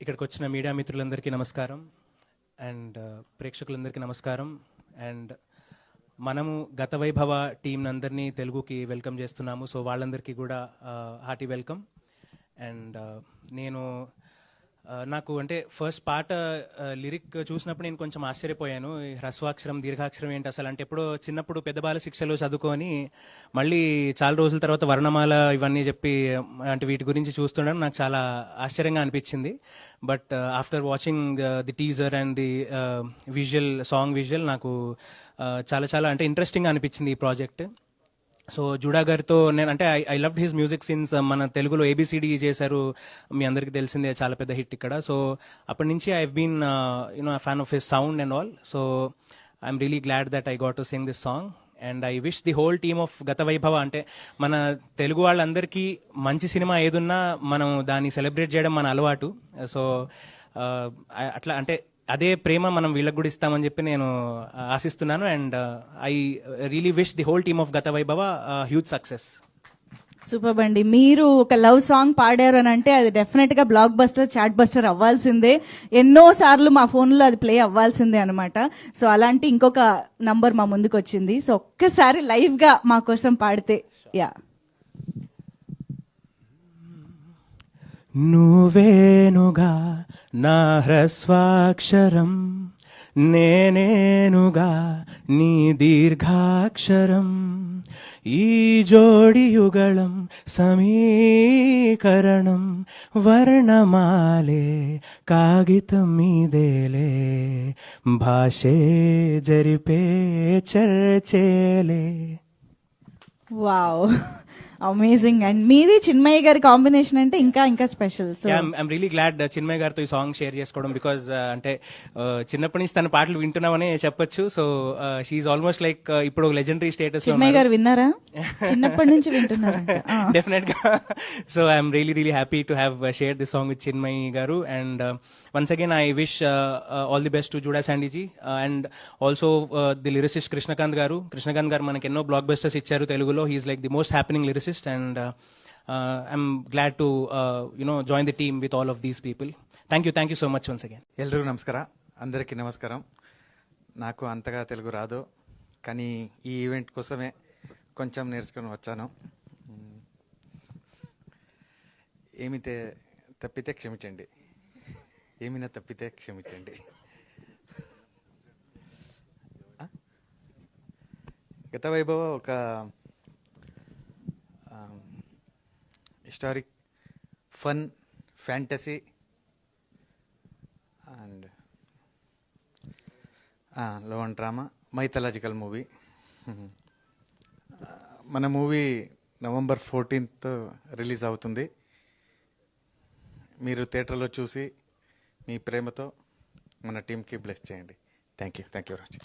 ఇక్కడికి వచ్చిన మీడియా మిత్రులందరికీ నమస్కారం అండ్ ప్రేక్షకులందరికీ నమస్కారం అండ్ మనము గత వైభవ టీం అందరినీ తెలుగుకి వెల్కమ్ చేస్తున్నాము. సో వాళ్ళందరికీ కూడా హార్టీ వెల్కమ్. అండ్ నేను నాకు అంటే ఫస్ట్ పాట లిరిక్ చూసినప్పుడు నేను కొంచెం ఆశ్చర్యపోయాను. హ్రస్వాక్షరం దీర్ఘాక్షరం ఏంటి అసలు అంటే ఎప్పుడో చిన్నప్పుడు పెద్ద బాల శిక్షలో చదువుకొని మళ్ళీ చాలా రోజుల తర్వాత వర్ణమాల ఇవన్నీ చెప్పి అంటే వీటి గురించి చూస్తుండడం నాకు చాలా ఆశ్చర్యంగా అనిపించింది. But after watching the teaser and the song visual నాకు చాలా చాలా అంటే ఇంట్రెస్టింగ్గా అనిపించింది ఈ ప్రాజెక్ట్. సో జూడా గారితో నేను అంటే I love his music since మన తెలుగులో ఏబిసిడి చేశారు, మీ అందరికీ తెలిసిందే, చాలా పెద్ద హిట్ ఇక్కడ. సో అప్పటి నుంచి I have been fan of his sound and all. So I'm really glad that I got to sing this song and I wish the whole team of Gatha Vaibhava అంటే మన తెలుగు వాళ్ళందరికీ మంచి సినిమా ఏదున్నా మనం దాన్ని సెలబ్రేట్ చేయడం మన అలవాటు. సో అట్లా అంటే అదే ప్రేమ మనం వీళ్ళకి కూడా ఇస్తామని చెప్పి నేను ఆశిస్తున్నాను. And I really wish the whole team of Gatha Vaibhava huge success. Super అండి. మీరు ఒక లవ్ సాంగ్ పాడారు అని అంటే అది డెఫినెట్ గా బ్లాక్ బస్టర్, చాట్ బస్టర్ అవ్వాల్సిందే. ఎన్నో సార్లు మా ఫోన్లో అది ప్లే అవ్వాల్సిందే అనమాట. సో అలాంటి ఇంకొక నంబర్ మా ముందుకు వచ్చింది. సో ఒక్కసారి లైవ్ గా మా కోసం పాడితే. యా, నువ్వేనుగా నా హ్రస్వాక్షరం, నేనేనుగా నీ దీర్ఘాక్షరం, ఈ జోడియుగళం సమీకరణం, వర్ణమాలే కాగితం మీదేలే, భాషే జరిపే చర్చేలే. Wow, amazing. అండ్ మీది చిన్మయ్య గారి కాంబినేషన్ అంటే ఇంకా ఇంకా special. So I'm really glad Chinmayya గారితో ఈ సాంగ్ షేర్ చేసుకోవడం. బికాజ్ అంటే చిన్నప్పటి నుంచి తన పాటలు వింటున్నామని చెప్పొచ్చు. సో షీఈ్ ఆల్మోస్ట్ లైక్ ఇప్పుడు లెజెండరీ స్టేటస్. చిన్మయ్య గారు విన్నారా? చిన్నప్పటి నుంచి వింటున్నారా? డెఫినెట్ గా. So I'm really happy to have share this song with Chinmayi garu. And once again I wish all the best to Judah Sandhy ji and also the lyricist Krishnakanth garu. Krishnakanth garu మనకి ఎన్నో బ్లాక్ బస్టర్స్ ఇచ్చారు తెలుగులో. He's like the most happening lyricist. And I'm glad to join the team with all of these people. Thank you so much once again. ఎల్లరిಗೂ నమస్కారం. అందరికీ నమస్కారం. నాకు అంతగా తెలుగు రాదు, కానీ ఈ ఈవెంట్ కోసమే కొంచెం నేర్చుకొని వచ్చాను. తప్పితే క్షమించండి, ఏమైనా తప్పితే క్షమించండి. గత వైభవ ఒక historic, fun, fantasy and love and drama mythological movie. మన మూవీ November 14th రిలీజ్ అవుతుంది. మీరు థియేటర్లో చూసి మీ ప్రేమతో మన టీంకి బ్లెస్ చేయండి. Thank you very much.